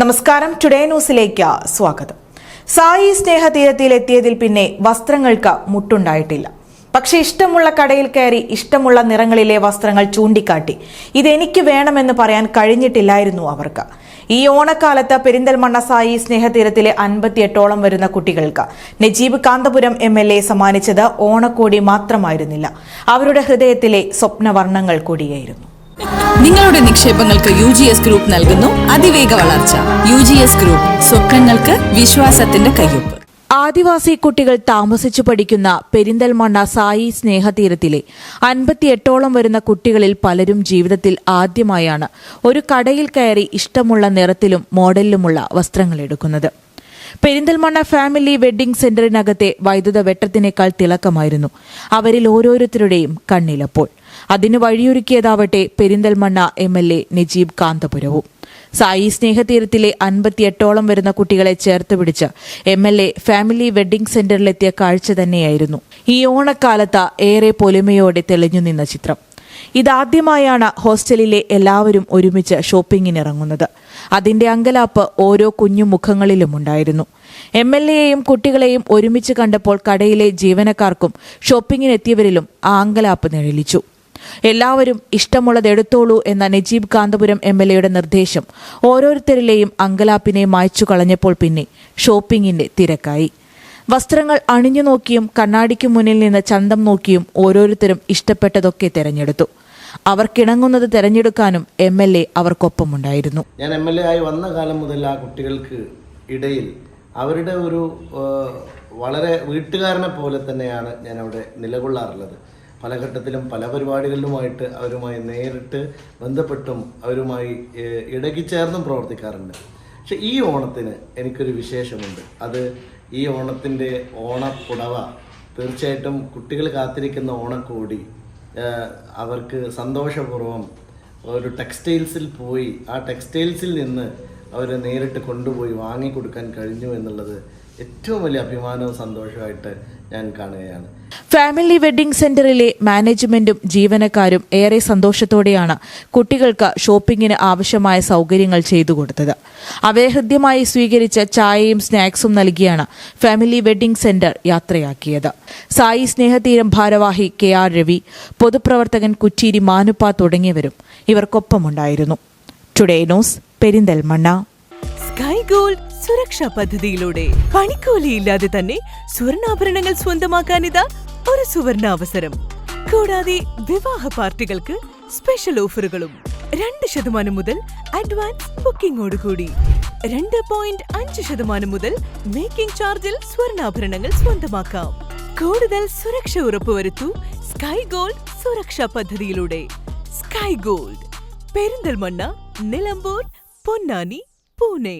നമസ്കാരം, ടുഡേ ന്യൂസിലേക്ക് സ്വാഗതം. സായി സ്നേഹതീരത്തിലെത്തിയതിൽ പിന്നെ വസ്ത്രങ്ങൾക്ക് മുട്ടുണ്ടായിട്ടില്ല. പക്ഷെ ഇഷ്ടമുള്ള കടയിൽ കയറി ഇഷ്ടമുള്ള നിറങ്ങളിലെ വസ്ത്രങ്ങൾ ചൂണ്ടിക്കാട്ടി ഇതെനിക്ക് വേണമെന്ന് പറയാൻ കഴിഞ്ഞിട്ടില്ലായിരുന്നു അവർക്ക്. ഈ ഓണക്കാലത്ത് പെരിന്തൽമണ്ണ സായി സ്നേഹതീരത്തിലെ 58ഓളം വരുന്ന കുട്ടികൾക്ക് നജീബ് കാന്തപുരം MLA സമ്മാനിച്ചത് ഓണക്കോടി മാത്രമായിരുന്നില്ല, അവരുടെ ഹൃദയത്തിലെ സ്വപ്നവർണ്ണങ്ങൾ കൂടിയായിരുന്നു. നിങ്ങളുടെ നിക്ഷേപങ്ങൾക്ക് UGS ഗ്രൂപ്പ് നൽകുന്നു അതിവേഗ വളർച്ച. UGS ഗ്രൂപ്പ്, സ്വപ്നങ്ങൾക്ക് വിശ്വാസത്തിന്റെ കയ്യൊപ്പ്. ആദിവാസി കുട്ടികൾ താമസിച്ചു പഠിക്കുന്ന പെരിന്തൽമണ്ണ സായി സ്നേഹതീരത്തിലെ 58ഓളം വരുന്ന കുട്ടികളിൽ പലരും ജീവിതത്തിൽ ആദ്യമായാണ് ഒരു കടയിൽ കയറി ഇഷ്ടമുള്ള നിറത്തിലും മോഡലിലുമുള്ള വസ്ത്രങ്ങൾ എടുക്കുന്നത്. പെരിന്തൽമണ്ണ ഫാമിലി വെഡ്ഡിംഗ് സെന്ററിനകത്തെ വൈദ്യുത വെട്ടത്തിനേക്കാൾ തിളക്കമായിരുന്നു അവരിൽ ഓരോരുത്തരുടെയും കണ്ണിലപ്പോൾ. അതിന് വഴിയൊരുക്കിയതാവട്ടെ പെരിന്തൽമണ്ണ MLA നജീബ് കാന്തപുരവും. സായി സ്നേഹതീരത്തിലെ 58ഓളം വരുന്ന കുട്ടികളെ ചേർത്ത് പിടിച്ച് MLA ഫാമിലി വെഡ്ഡിംഗ് സെന്ററിലെത്തിയ കാഴ്ച തന്നെയായിരുന്നു ഈ ഓണക്കാലത്ത് ഏറെ പൊലിമയോടെ തെളിഞ്ഞു നിന്ന ചിത്രം. ഇതാദ്യമായാണ് ഹോസ്റ്റലിലെ എല്ലാവരും ഒരുമിച്ച് ഷോപ്പിങ്ങിനിറങ്ങുന്നത്. അതിന്റെ അങ്കലാപ്പ് ഓരോ കുഞ്ഞു മുഖങ്ങളിലുമുണ്ടായിരുന്നു. MLAയെയും കുട്ടികളെയും ഒരുമിച്ച് കണ്ടപ്പോൾ കടയിലെ ജീവനക്കാർക്കും ഷോപ്പിങ്ങിനെത്തിയവരിലും ആ അങ്കലാപ്പ് നിഴലിച്ചു. എല്ലാവരും ഇഷ്ടമുള്ളത് എടുത്തോളൂ എന്ന നജീബ് കാന്തപുരം MLAയുടെ നിർദ്ദേശം ഓരോരുത്തരിലെയും അങ്കലാപ്പിനെ മായ്ച്ചു കളഞ്ഞപ്പോൾ പിന്നെ ഷോപ്പിങ്ങിന്റെ തിരക്കായി. വസ്ത്രങ്ങൾ അണിഞ്ഞു നോക്കിയും കണ്ണാടിക്ക് മുന്നിൽ നിന്ന് ചന്തം നോക്കിയും ഓരോരുത്തരും ഇഷ്ടപ്പെട്ടതൊക്കെ തെരഞ്ഞെടുത്തു. അവർക്കിണങ്ങുന്നത് തെരഞ്ഞെടുക്കാനും MLA അവർക്കൊപ്പമുണ്ടായിരുന്നു. ഞാൻ MLA ആയി വന്ന കാലം മുതൽ ആ കുട്ടികൾക്ക് ഇടയിൽ അവരുടെ ഒരു വളരെ വീട്ടുകാരനെ പോലെ തന്നെയാണ് ഞാൻ അവിടെ നിലകൊള്ളാറുള്ളത്. പല ഘട്ടത്തിലും പല പരിപാടികളിലുമായിട്ട് അവരുമായി നേരിട്ട് ബന്ധപ്പെട്ടും അവരുമായി ഇടകിച്ചേർന്നും പ്രവർത്തിക്കാറുണ്ട്. പക്ഷെ ഈ ഓണത്തിന് എനിക്കൊരു വിശേഷമുണ്ട്. അത് ഈ ഓണത്തിൻ്റെ ഓണപ്പുടവ, തീർച്ചയായിട്ടും കുട്ടികൾ കാത്തിരിക്കുന്ന ഓണക്കോടി അവർക്ക് സന്തോഷപൂർവ്വം ഒരു ടെക്സ്റ്റൈൽസിൽ പോയി ആ ടെക്സ്റ്റൈൽസിൽ നിന്ന് അവർ നേരിട്ട് കൊണ്ടുപോയി വാങ്ങിക്കൊടുക്കാൻ കഴിഞ്ഞു എന്നുള്ളത് ഏറ്റവും വലിയ അഭിമാനവും സന്തോഷമായിട്ട് ഞാൻ കാണുകയാണ്. ഫാമിലി വെഡ്ഡിംഗ് സെന്ററിലെ മാനേജ്മെന്റും ജീവനക്കാരും ഏറെ സന്തോഷത്തോടെയാണ് കുട്ടികൾക്ക് ഷോപ്പിങ്ങിന് ആവശ്യമായ സൗകര്യങ്ങൾ ചെയ്തു കൊടുത്തത്. അവയെ ഹൃദ്യമായി സ്വീകരിച്ച് ചായയും സ്നാക്സും നൽകിയാണ് ഫാമിലി വെഡ്ഡിംഗ് സെന്റർ യാത്രയാക്കിയത്. സായി സ്നേഹതീരം ഭാരവാഹി KR രവി, പൊതുപ്രവർത്തകൻ കുറ്റീരി മാനുപ്പ തുടങ്ങിയവരും ഇവർക്കൊപ്പമുണ്ടായിരുന്നു. Today news, Perinthalmanna. Sky Gold സുരക്ഷാ പദ്ധതിയിലൂടെ പണിക്കൂലിയില്ലാതെ തന്നെ സ്വർണ്ണാഭരണങ്ങൾ സ്വന്തമാക്കാനിതാ ഒരു സുവർണാവസരം. കൂടാതെ വിവാഹ പാർട്ടികൾക്ക് സ്പെഷ്യൽ ഓഫറുകളും 2% മുതൽ അഡ്വാൻസ് ബുക്കിംഗോടുകൂടി 2.5% മുതൽ മേക്കിംഗ് ചാർജിൽ സ്വർണ്ണാഭരണങ്ങൾ സ്വന്തമാക്കാം. കൂടുതൽ സുരക്ഷ ഉറപ്പുവരുത്തൂ സ്കൈ ഗോൾഡ് സുരക്ഷാ പദ്ധതിയിലൂടെ. Sky gold, Perinthalmanna, Nilambur, Ponnani, Pune.